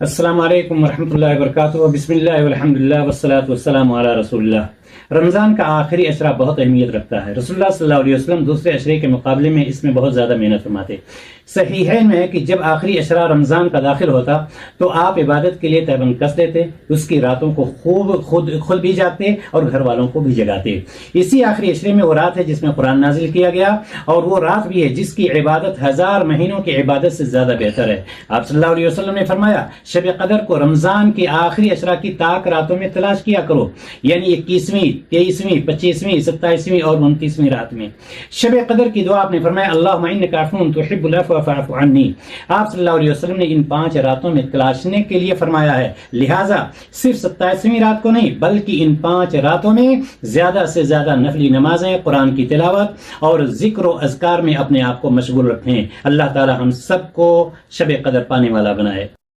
السلام علیکم ورحمۃ اللہ وبرکاتہ، بسم اللہ والحمد للہ والصلاۃ والسلام علی رسول اللہ۔ رمضان کا آخری عشرہ بہت اہمیت رکھتا ہے۔ رسول اللہ صلی اللہ علیہ وسلم دوسرے عشرے کے مقابلے میں اس میں بہت زیادہ محنت فرماتے۔ صحیحین میں ہے کہ جب آخری عشرہ رمضان کا داخل ہوتا تو آپ عبادت کے لیے تیبند کس دیتے، اس کی راتوں کو خود بھی جاگتے اور گھر والوں کو بھی جگاتے۔ اسی آخری عشرے میں وہ رات ہے جس میں قرآن نازل کیا گیا، اور وہ رات بھی ہے جس کی عبادت 1000 مہینوں کی عبادت سے زیادہ بہتر ہے۔ آپ صلی اللہ علیہ وسلم نے فرمایا، شب قدر کو رمضان کی آخری عشرہ کی طاق راتوں میں تلاش کیا کرو، یعنی 21ویں، 23ویں، 25ویں، 27ویں اور 29ویں رات میں۔ شب قدر کی دعا آپ نے فرمایا، اللہم انک عفو تحب العفو فاعف عنی۔ آپ صلی اللہ علیہ وسلم نے ان 5 راتوں میں تلاشنے کے لیے فرمایا ہے، لہٰذا صرف 27ویں رات کو نہیں بلکہ ان 5 راتوں میں زیادہ سے زیادہ نفلی نمازیں، قرآن کی تلاوت اور ذکر و اذکار میں اپنے آپ کو مشغول رکھیں۔ اللہ تعالی ہم سب کو شب قدر پانے والا بنائے۔